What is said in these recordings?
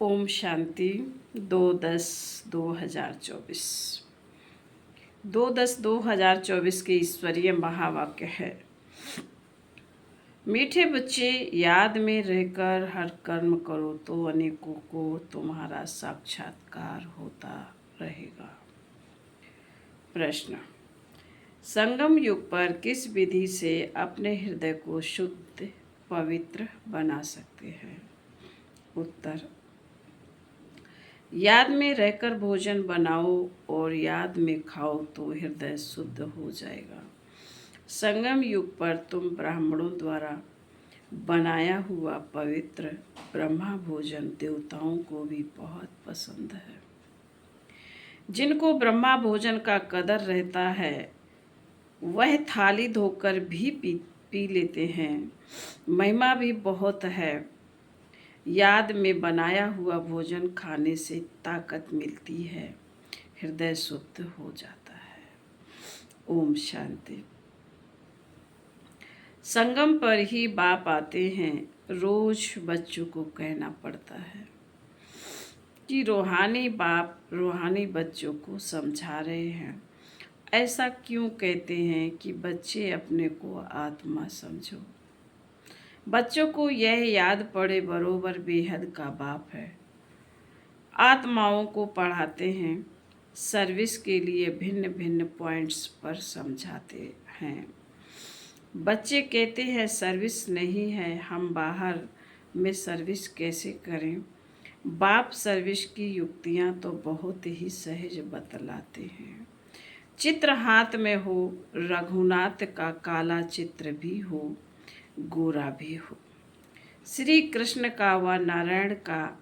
ओम शांति 2/10/2024 2/10/2024 के ईश्वरीय महावाक्य है। मीठे बच्चे, याद में रहकर हर कर्म करो तो अनेकों को तुम्हारा साक्षात्कार होता रहेगा। प्रश्न: संगम युग पर किस विधि से अपने हृदय को शुद्ध पवित्र बना सकते हैं? उत्तर: याद में रहकर भोजन बनाओ और याद में खाओ तो हृदय शुद्ध हो जाएगा। संगम युग पर तुम ब्राह्मणों द्वारा बनाया हुआ पवित्र ब्रह्मा भोजन देवताओं को भी बहुत पसंद है। जिनको ब्रह्मा भोजन का कदर रहता है वह थाली धोकर भी पी लेते हैं। महिमा भी बहुत है। याद में बनाया हुआ भोजन खाने से ताकत मिलती है, हृदय शुद्ध हो जाता है। ओम शांति। संगम पर ही बाप आते हैं। रोज बच्चों को कहना पड़ता है कि रूहानी बाप रूहानी बच्चों को समझा रहे हैं। ऐसा क्यों कहते हैं कि बच्चे अपने को आत्मा समझो। बच्चों को यह याद पड़े बरोबर बेहद का बाप है। आत्माओं को पढ़ाते हैं, सर्विस के लिए भिन्न भिन्न पॉइंट्स पर समझाते हैं। बच्चे कहते हैं सर्विस नहीं है, हम बाहर में सर्विस कैसे करें। बाप सर्विस की युक्तियां तो बहुत ही सहज बतलाते हैं। चित्र हाथ में हो, रघुनाथ का काला चित्र भी हो, गोरा भी हो। श्री कृष्ण का व नारायण का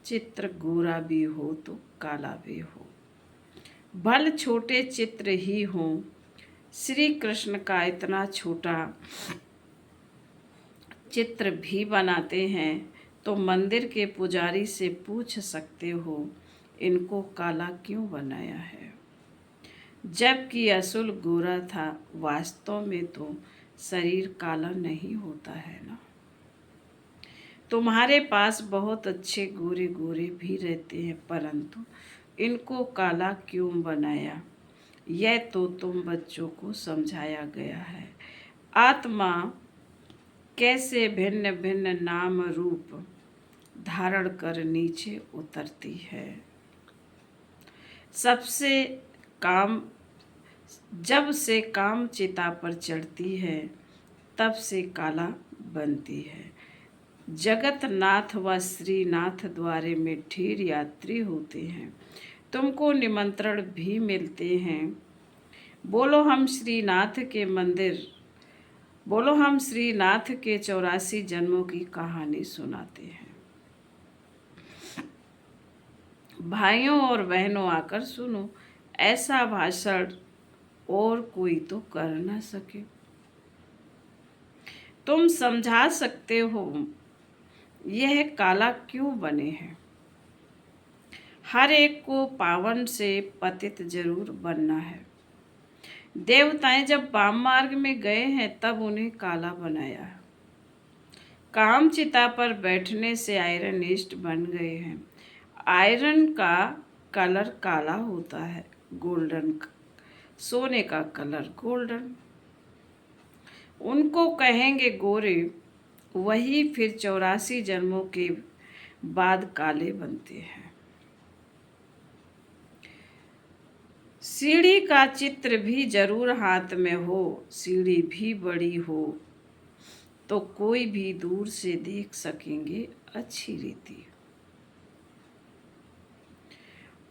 चित्र गोरा भी हो तो काला भी हो। भल छोटे चित्र ही हों। श्री कृष्ण का इतना छोटा चित्र भी बनाते हैं तो मंदिर के पुजारी से पूछ सकते हो इनको काला क्यों बनाया है, जबकि असुल गोरा था। वास्तव में तो शरीर काला नहीं होता है ना। तुम्हारे पास बहुत अच्छे गोरे गोरे भी रहते हैं, परंतु इनको काला क्यों बनाया, यह तो तुम बच्चों को समझाया गया है। आत्मा कैसे भिन्न भिन्न नाम रूप धारण कर नीचे उतरती है। जब से काम चिता पर चढ़ती है तब से काला बनती है। जगत नाथ व श्रीनाथ द्वारे में ढेर यात्री होते हैं। तुमको निमंत्रण भी मिलते हैं। बोलो हम श्रीनाथ के 84 जन्मों की कहानी सुनाते हैं। भाइयों और बहनों आकर सुनो, ऐसा भाषण और कोई तो कर ना सके। तुम समझा सकते हो यह काला क्यों बने हैं। हर एक को पावन से पतित जरूर बनना है। देवताएं जब वाम मार्ग में गए हैं तब उन्हें काला बनाया है। काम चिता पर बैठने से आयरन ईस्ट बन गए हैं। आयरन का कलर काला होता है, गोल्डन, सोने का कलर गोल्डन। उनको कहेंगे गोरे, वही फिर 84 जन्मों के बाद काले बनते हैं। सीढ़ी का चित्र भी जरूर हाथ में हो, सीढ़ी भी बड़ी हो तो कोई भी दूर से देख सकेंगे अच्छी रीति।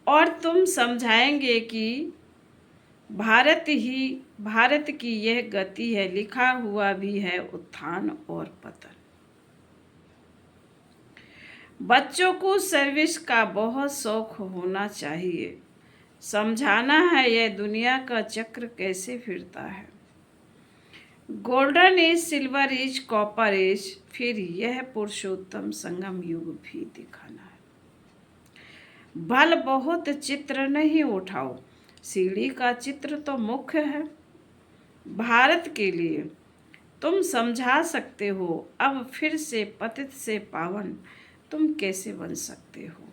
और तुम समझाएंगे कि भारत की यह गति है, लिखा हुआ भी है उत्थान और पतन। बच्चों को सर्विस का बहुत शौक होना चाहिए। समझाना है यह दुनिया का चक्र कैसे फिरता है। Golden age, silver age, copper age, फिर यह पुरुषोत्तम संगम युग भी दिखाना है। भल बहुत चित्र नहीं उठाओ, सीढ़ी का चित्र तो मुख्य है। भारत के लिए तुम समझा सकते हो। अब फिर से पतित से पावन तुम कैसे बन सकते हो।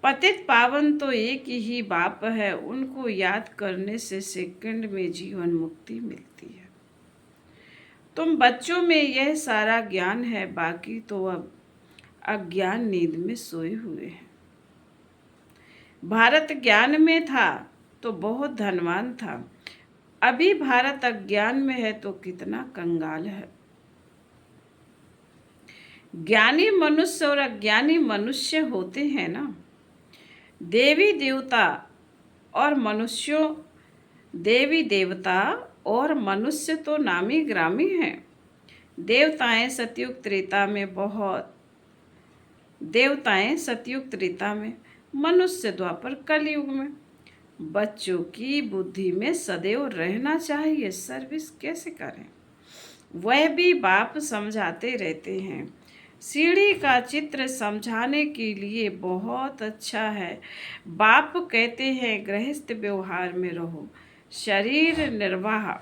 पतित पावन तो एक ही बाप है, उनको याद करने से सेकंड में जीवन मुक्ति मिलती है। तुम बच्चों में यह सारा ज्ञान है, बाकी तो अब अज्ञान नींद में सोए हुए हैं। भारत ज्ञान में था तो बहुत धनवान था, अभी भारत अज्ञान में है तो कितना कंगाल है। ज्ञानी मनुष्य और अज्ञानी मनुष्य होते हैं ना। देवी देवता और मनुष्य तो नामी ग्रामी हैं। देवताएं सतयुग त्रेता में, मनुष्य द्वापर कलयुग में। बच्चों की बुद्धि में सदैव रहना चाहिए, सर्विस कैसे करें वह भी बाप समझाते रहते हैं। सीढ़ी का चित्र समझाने के लिए बहुत अच्छा है। बाप कहते हैं गृहस्थ व्यवहार में रहो, शरीर निर्वाह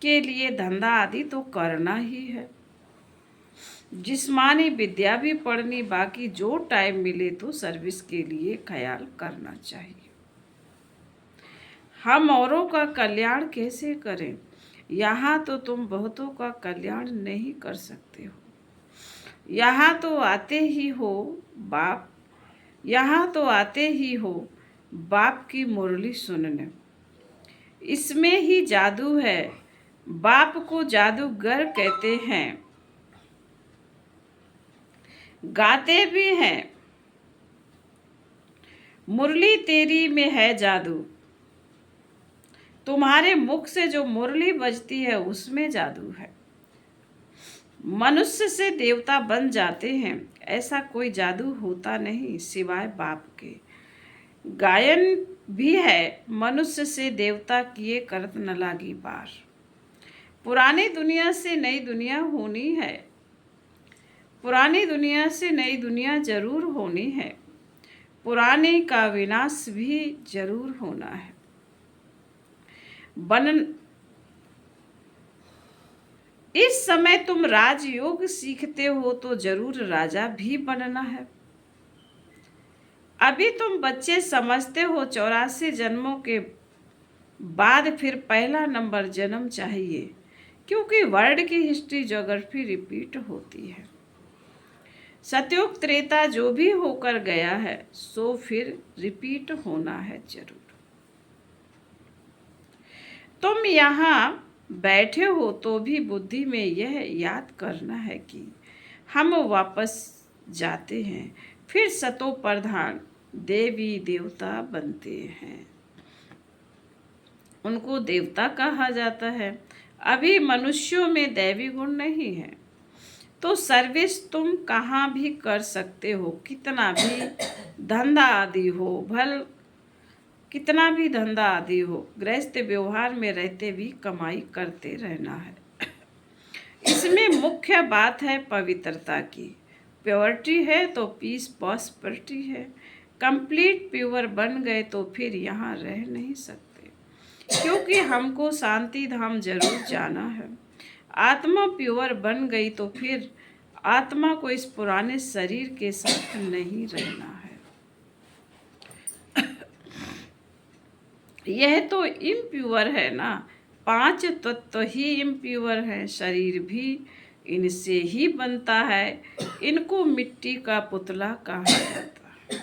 के लिए धंधा आदि तो करना ही है, जिस्मानी विद्या भी पढ़नी, बाकी जो टाइम मिले तो सर्विस के लिए ख्याल करना चाहिए। हम औरों का कल्याण कैसे करें, यहाँ तो तुम बहुतों का कल्याण नहीं कर सकते हो। यहाँ तो आते ही हो बाप की मुरली सुनने, इसमें ही जादू है। बाप को जादूगर कहते हैं, गाते भी हैं, मुरली तेरी में है जादू। तुम्हारे मुख से जो मुरली बजती है उसमें जादू है। मनुष्य से देवता बन जाते हैं, ऐसा कोई जादू होता नहीं सिवाय बाप के। गायन भी है, मनुष्य से देवता किए करत न लागी पार। पुरानी दुनिया से नई दुनिया होनी है, पुरानी दुनिया से नई दुनिया जरूर होनी है, पुराने का विनाश भी जरूर होना है। इस समय तुम राजयोग सीखते हो तो जरूर राजा भी बनना है। अभी तुम बच्चे समझते हो 84 जन्मों के बाद फिर पहला नंबर जन्म चाहिए, क्योंकि वर्ल्ड की हिस्ट्री ज्योग्राफी रिपीट होती है। सतयुग त्रेता जो भी होकर गया है सो फिर रिपीट होना है जरूर। तुम यहाँ बैठे हो तो भी बुद्धि में यह याद करना है कि हम वापस जाते हैं, फिर सतो प्रधान देवी देवता बनते हैं, उनको देवता कहा जाता है। अभी मनुष्यों में दैवी गुण नहीं है, तो सर्विस तुम कहाँ भी कर सकते हो, कितना भी धंधा आदि हो, गृहस्थ व्यवहार में रहते भी कमाई करते रहना है। इसमें मुख्य बात है पवित्रता की। प्योरिटी है तो पीस प्रॉस्पेरिटी है। कंप्लीट प्योर बन गए तो फिर यहाँ रह नहीं सकते, क्योंकि हमको शांति धाम जरूर जाना है। आत्मा प्योर बन गई तो फिर आत्मा को इस पुराने शरीर के साथ नहीं रहना है। यह तो इम्प्योर है ना, 5 तत्व ही इम्प्योर है, शरीर भी इनसे ही बनता है, इनको मिट्टी का पुतला कहा जाता है।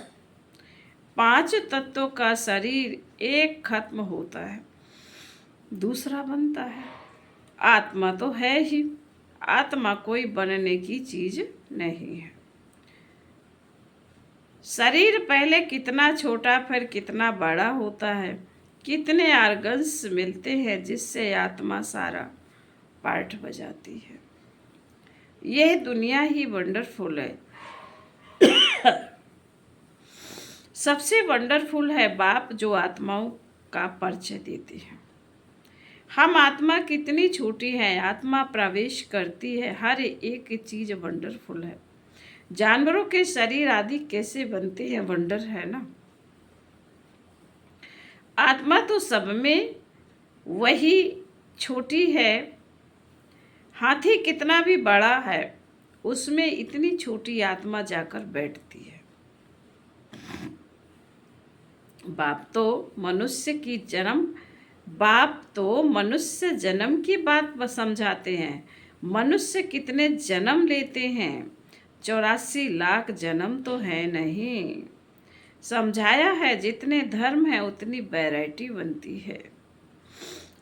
5 तत्वों का शरीर एक खत्म होता है, दूसरा बनता है। आत्मा तो है ही, आत्मा कोई बनने की चीज नहीं है। शरीर पहले कितना छोटा फिर कितना बड़ा होता है, कितने ऑर्गन्स मिलते हैं जिससे आत्मा सारा पार्ट बजाती है। यह दुनिया ही वंडरफुल है। सबसे वंडरफुल है बाप जो आत्माओं का परिचय देते हैं। हम आत्मा कितनी छोटी है, आत्मा प्रवेश करती है, हर एक चीज वंडरफुल है। जानवरों के शरीर आदि कैसे बनते हैं, वंडर है ना। आत्मा तो सब में वही छोटी है। हाथी कितना भी बड़ा है उसमें इतनी छोटी आत्मा जाकर बैठती है। बाप तो मनुष्य जन्म की बात समझाते हैं। मनुष्य कितने जन्म लेते हैं? 84 लाख जन्म तो है नहीं। समझाया है जितने धर्म है उतनी वैरायटी बनती है।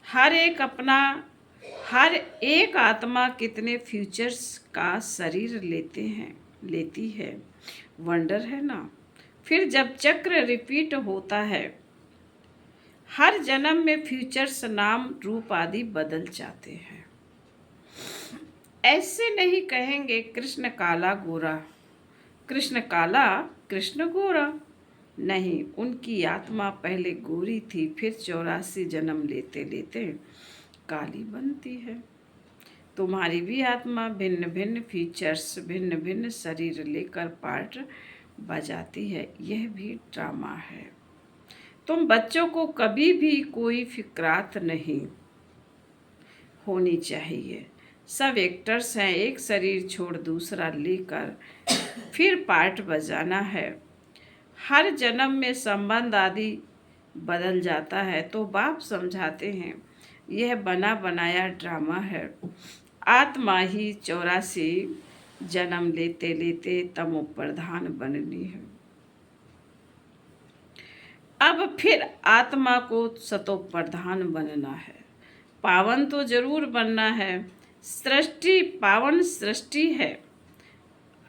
हर एक आत्मा कितने फ्यूचर्स का शरीर लेती है। वंडर है ना। फिर जब चक्र रिपीट होता है, हर जन्म में फ्यूचर्स नाम रूप आदि बदल जाते हैं। ऐसे नहीं कहेंगे कृष्ण काला गोरा, कृष्ण काला कृष्ण गोरा। नहीं, उनकी आत्मा पहले गोरी थी, फिर 84 जन्म लेते लेते काली बनती है। तुम्हारी भी आत्मा भिन्न भिन्न फीचर्स, भिन्न भिन्न शरीर लेकर पार्ट बजाती है। यह भी ड्रामा है। तुम बच्चों को कभी भी कोई फिक्रात नहीं होनी चाहिए। सब एक्टर्स हैं, एक शरीर छोड़ दूसरा लेकर फिर पार्ट बजाना है। हर जन्म में संबंध आदि बदल जाता है। तो बाप समझाते हैं यह बना बनाया ड्रामा है। आत्मा ही 84 जन्म लेते लेते तमो प्रधान बननी है। अब फिर आत्मा को सतो प्रधान बनना है। पावन तो जरूर बनना है। सृष्टि पावन सृष्टि है।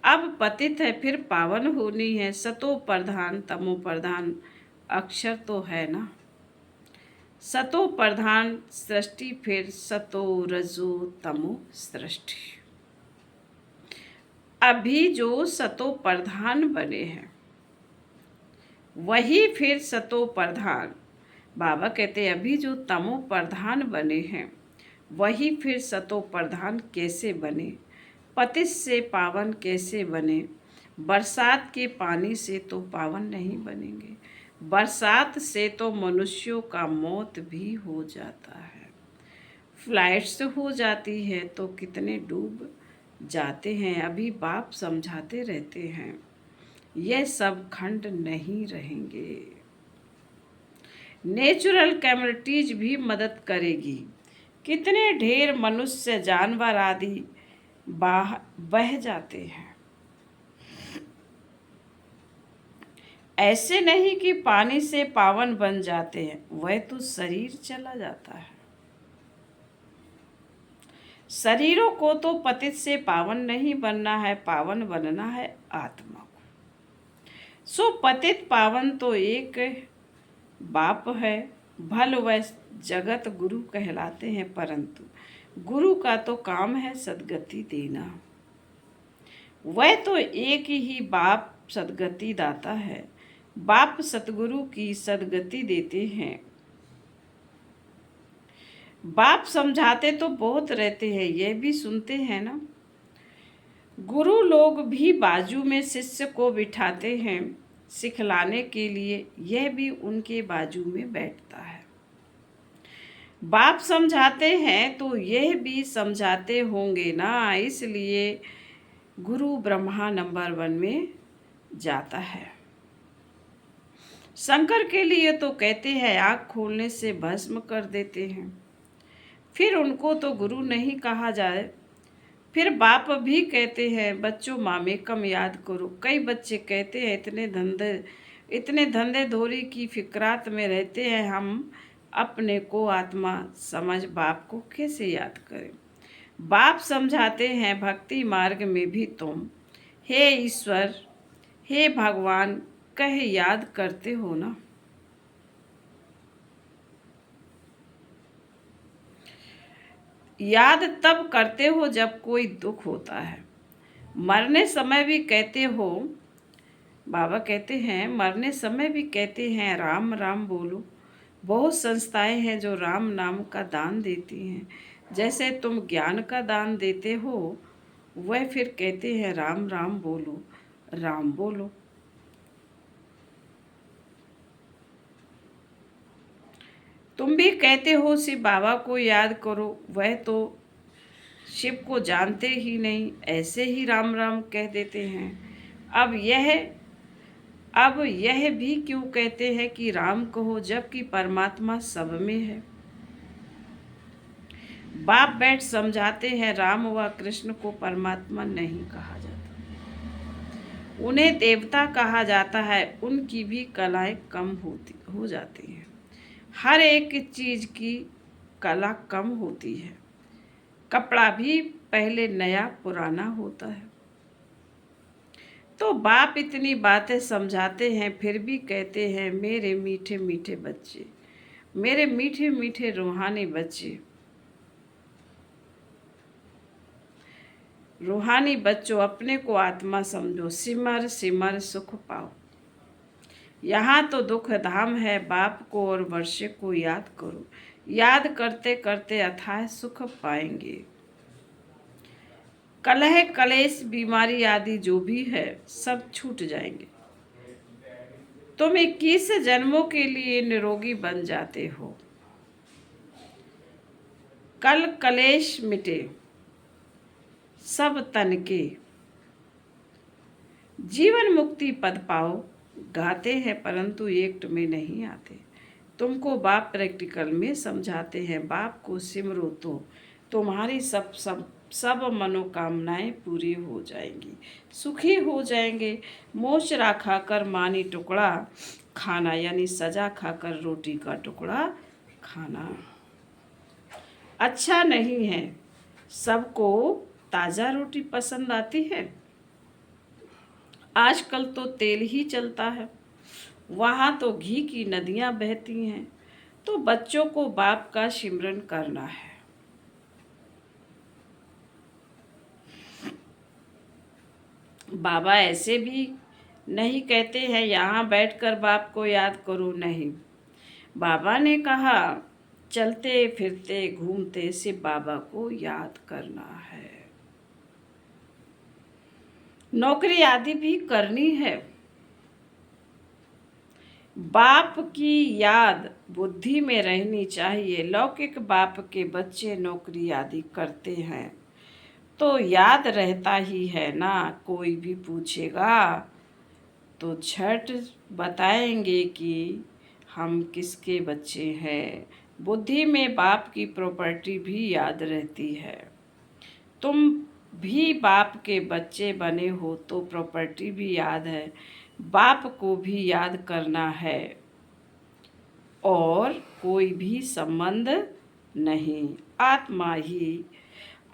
अब पतित है, फिर पावन होनी है। सतो प्रधान तमो प्रधान अक्षर तो है ना। सतो प्रधान सृष्टि, फिर सतो रजो तमो सृष्टि। अभी जो सतो प्रधान बने हैं वही फिर सतो प्रधान। बाबा कहते हैं अभी जो तमो प्रधान बने हैं वही फिर सतो प्रधान कैसे बने? पतित से पावन कैसे बने? बरसात के पानी से तो पावन नहीं बनेंगे। बरसात से तो मनुष्यों का मौत भी हो जाता है। फ्लाइट्स हो जाती है तो कितने डूब जाते हैं। अभी बाप समझाते रहते हैं यह सब खंड नहीं रहेंगे। नेचुरल कैमिटीज भी मदद करेगी। कितने ढेर मनुष्य जानवर आदि बह जाते हैं। ऐसे नहीं कि पानी से पावन बन जाते हैं, वह तो शरीर चला जाता है। शरीरों को तो पतित से पावन नहीं बनना है, पावन बनना है आत्मा को। सो पतित पावन तो एक बाप है। भल वह जगत गुरु कहलाते हैं, परंतु गुरु का तो काम है सद्गति देना। वह तो एक ही बाप सद्गति दाता है। बाप सतगुरु की सद्गति देते हैं। बाप समझाते तो बहुत रहते हैं, यह भी सुनते हैं ना। गुरु लोग भी बाजू में शिष्य को बिठाते हैं सिखलाने के लिए, यह भी उनके बाजू में बैठता है। बाप समझाते हैं तो यह भी समझाते होंगे ना, इसलिए गुरु ब्रह्मा नंबर 1 में जाता है। शंकर के लिए तो कहते हैं आँख खोलने से भस्म कर देते हैं। फिर उनको तो गुरु नहीं कहा जाए। फिर बाप भी कहते हैं बच्चों मामे कम याद करो। कई बच्चे कहते हैं इतने धंधे धोरी की फिक्रात में रहते हैं, हम अपने को आत्मा समझ बाप को कैसे याद करें? बाप समझाते हैं भक्ति मार्ग में भी तुम हे ईश्वर, हे भगवान कहे याद करते हो ना। याद तब करते हो जब कोई दुख होता है। मरने समय भी कहते हो, बाबा कहते हैं मरने समय भी कहते हैं राम राम बोलो। बहुत संस्थाएं हैं जो राम नाम का दान देती हैं। जैसे तुम ज्ञान का दान देते हो, वह फिर कहते हैं राम राम बोलो, राम बोलो। तुम भी कहते हो शिव बाबा को याद करो, वह तो शिव को जानते ही नहीं, ऐसे ही राम राम कह देते हैं। अब यह भी क्यों कहते हैं कि राम कहो, जबकि परमात्मा सब में है। बाप बैठ समझाते हैं, राम व कृष्ण को परमात्मा नहीं कहा जाता, उन्हें देवता कहा जाता है। उनकी भी कलाएं कम हो जाती हैं। हर एक चीज की कला कम होती है। कपड़ा भी पहले नया पुराना होता है। तो बाप इतनी बातें समझाते हैं, फिर भी कहते हैं, मेरे मीठे मीठे बच्चे, मेरे मीठे मीठे रूहानी बच्चे, रूहानी बच्चों, अपने को आत्मा समझो, सिमर सिमर सुख पाओ। यहाँ तो दुख धाम है, बाप को और वर्षे को याद करो। याद करते करते अथाह सुख पाएंगे। कलह कलेश बीमारी आदि जो भी है सब छूट जाएंगे। तुम 21 जन्मों के लिए निरोगी बन जाते हो। कल कलेश मिटे सब तन के, जीवन मुक्ति पद पाओ। गाते हैं परंतु एक्ट में नहीं आते। तुमको बाप प्रैक्टिकल में समझाते हैं। बाप को सिमरो तो तुम्हारी सब मनोकामनाएं पूरी हो जाएंगी, सुखी हो जाएंगे। मोचरा खाकर मानी टुकड़ा खाना, यानी सजा खाकर रोटी का टुकड़ा खाना अच्छा नहीं है। सबको ताज़ा रोटी पसंद आती है। आजकल तो तेल ही चलता है, वहाँ तो घी की नदियाँ बहती हैं। तो बच्चों को बाप का सिमरन करना है। बाबा ऐसे भी नहीं कहते हैं यहाँ बैठकर बाप को याद करो, नहीं। बाबा ने कहा चलते फिरते घूमते से बाबा को याद करना है। नौकरी आदि भी करनी है। बाप की याद बुद्धि में रहनी चाहिए। लौकिक बाप के बच्चे नौकरी आदि करते हैं तो याद रहता ही है ना। कोई भी पूछेगा तो झट बताएंगे कि हम किसके बच्चे हैं। बुद्धि में बाप की प्रॉपर्टी भी याद रहती है। तुम भी बाप के बच्चे बने हो तो प्रॉपर्टी भी याद है। बाप को भी याद करना है और कोई भी संबंध नहीं।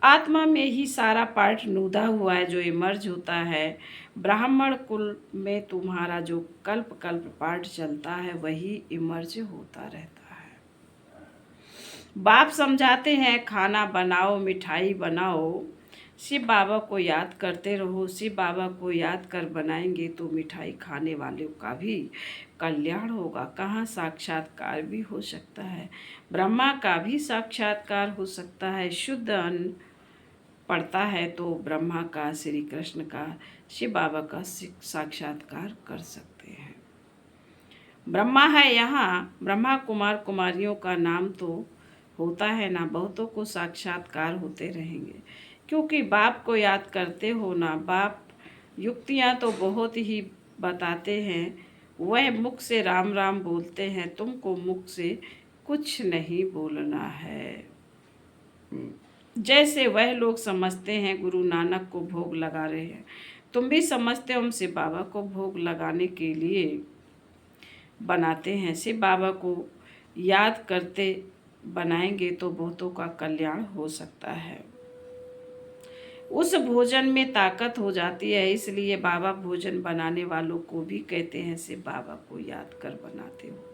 आत्मा में ही सारा पार्ट नूदा हुआ है जो इमर्ज होता है। ब्राह्मण कुल में तुम्हारा जो कल्प कल्प पार्ट चलता है वही इमर्ज होता रहता है। बाप समझाते हैं, खाना बनाओ, मिठाई बनाओ, शिव बाबा को याद करते रहो। शिव बाबा को याद कर बनाएंगे तो मिठाई खाने वालों का भी कल्याण होगा। कहाँ साक्षात्कार भी हो सकता है, ब्रह्मा का भी साक्षात्कार हो सकता है। शुद्ध अन्न पड़ता है तो ब्रह्मा का, श्री कृष्ण का, शिव बाबा का साक्षात्कार कर सकते हैं। ब्रह्मा है यहाँ, ब्रह्मा कुमार कुमारियों का नाम तो होता है ना। बहुतों को साक्षात्कार होते रहेंगे क्योंकि बाप को याद करते हो ना। बाप युक्तियाँ तो बहुत ही बताते हैं, वह मुख से राम राम बोलते हैं। तुमको मुख से कुछ नहीं बोलना है। जैसे वह लोग समझते हैं गुरु नानक को भोग लगा रहे हैं, तुम भी समझते हो हम शिव बाबा को भोग लगाने के लिए बनाते हैं। शिव बाबा को याद करते बनाएंगे तो बहुतों का कल्याण हो सकता है। उस भोजन में ताकत हो जाती है, इसलिए बाबा भोजन बनाने वालों को भी कहते हैं शिव बाबा को याद कर बनाते हो।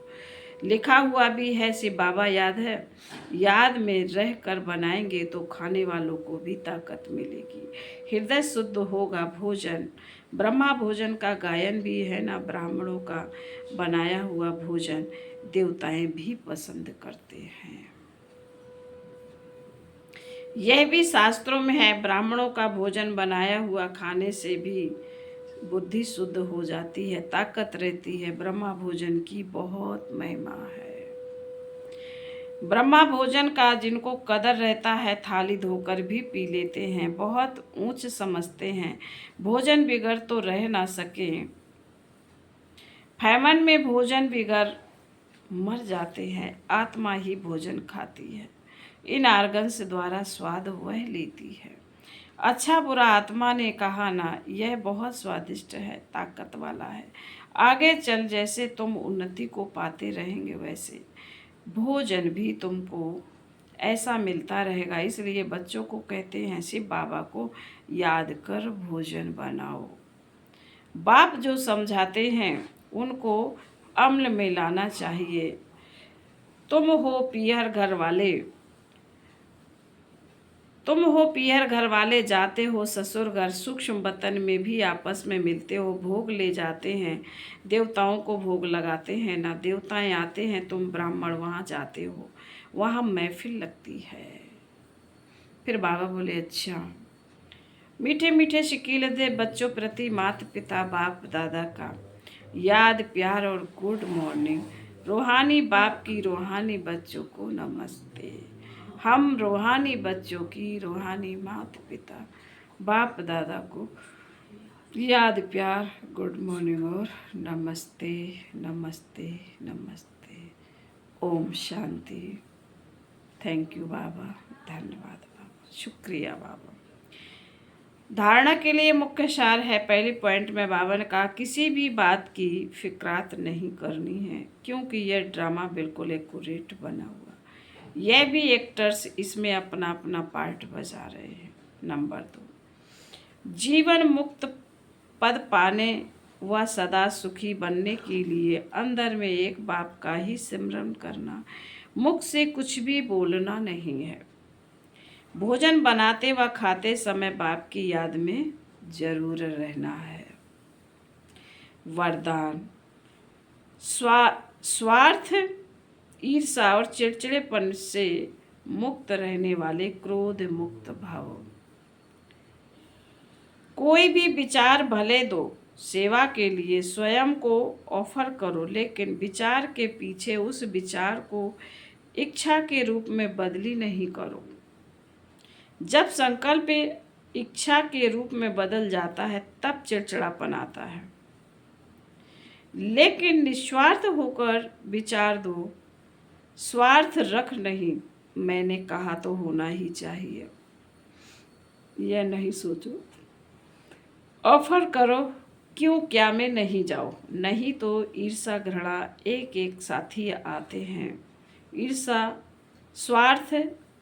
लिखा हुआ भी है, शिव बाबा याद है, याद में रह कर बनाएंगे तो खाने वालों को भी ताकत मिलेगी। हृदय शुद्ध होगा। भोजन ब्रह्मा भोजन का गायन भी है ना। ब्राह्मणों का बनाया हुआ भोजन देवताएं भी पसंद करते हैं। यह भी शास्त्रों में है, ब्राह्मणों का भोजन बनाया हुआ खाने से भी बुद्धि शुद्ध हो जाती है, ताकत रहती है। ब्रह्मा भोजन की बहुत महिमा है। ब्रह्मा भोजन का जिनको कदर रहता है थाली धोकर भी पी लेते हैं, बहुत ऊंच समझते हैं। भोजन बिगड़ तो रह ना सके, फैमन में भोजन बिगड़ मर जाते हैं। आत्मा ही भोजन खाती है, इन आर्गन्स द्वारा स्वाद वह लेती है। अच्छा बुरा आत्मा ने कहा ना, यह बहुत स्वादिष्ट है, ताकत वाला है। आगे चल जैसे तुम उन्नति को पाते रहेंगे वैसे भोजन भी तुमको ऐसा मिलता रहेगा। इसलिए बच्चों को कहते हैं शिव बाबा को याद कर भोजन बनाओ। बाप जो समझाते हैं उनको अमल में लाना चाहिए। तुम हो पियर घर वाले, तुम हो पियर घर वाले, जाते हो ससुर घर, सूक्ष्म बतन में भी आपस में मिलते हो। भोग ले जाते हैं, देवताओं को भोग लगाते हैं ना, देवताएं आते हैं, तुम ब्राह्मण वहाँ जाते हो, वहाँ महफिल लगती है। फिर बाबा बोले अच्छा। मीठे मीठे शिकील दे बच्चों प्रति माता पिता बाप दादा का याद प्यार और गुड मॉर्निंग। रूहानी बाप की रूहानी बच्चों को नमस्ते। हम रूहानी बच्चों की रूहानी माता पिता बाप दादा को याद प्यार गुड मॉर्निंग और नमस्ते नमस्ते नमस्ते। ओम शांति। थैंक यू बाबा, धन्यवाद बाबा, शुक्रिया बाबा। धारणा के लिए मुख्य सार है। पहले पॉइंट में बाबा ने कहा किसी भी बात की फिक्रात नहीं करनी है, क्योंकि यह ड्रामा बिल्कुल एक्यूरेट बना हुआ। यह भी एक्टर्स इसमें अपना अपना पार्ट बजा रहे हैं। नंबर 2, जीवन मुक्त पद पाने व सदा सुखी बनने के लिए अंदर में एक बाप का ही सिमरन करना, मुख से कुछ भी बोलना नहीं है। भोजन बनाते व खाते समय बाप की याद में जरूर रहना है। वरदान, स्वार्थ ईर्षा और चिड़चिड़ेपन से मुक्त रहने वाले क्रोध मुक्त भाव। कोई भी विचार भले दो, सेवा के लिए स्वयं को ऑफर करो, लेकिन विचार के पीछे उस विचार को इच्छा के रूप में बदली नहीं करो। जब संकल्प इच्छा के रूप में बदल जाता है तब चिड़चिड़ापन आता है। लेकिन निस्वार्थ होकर विचार दो, स्वार्थ रख नहीं, मैंने कहा तो होना ही चाहिए, यह नहीं सोचो। ऑफर करो, क्यों क्या में नहीं जाओ, नहीं तो ईर्षा घृणा एक एक साथी आते हैं। ईर्षा, स्वार्थ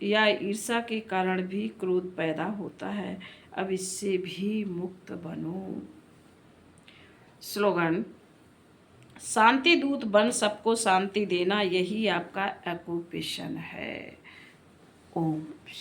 या ईर्षा के कारण भी क्रोध पैदा होता है। अब इससे भी मुक्त बनो। स्लोगन, शांति दूत बन सबको शांति देना, यही आपका ऑक्यूपेशन है। ओम शांति।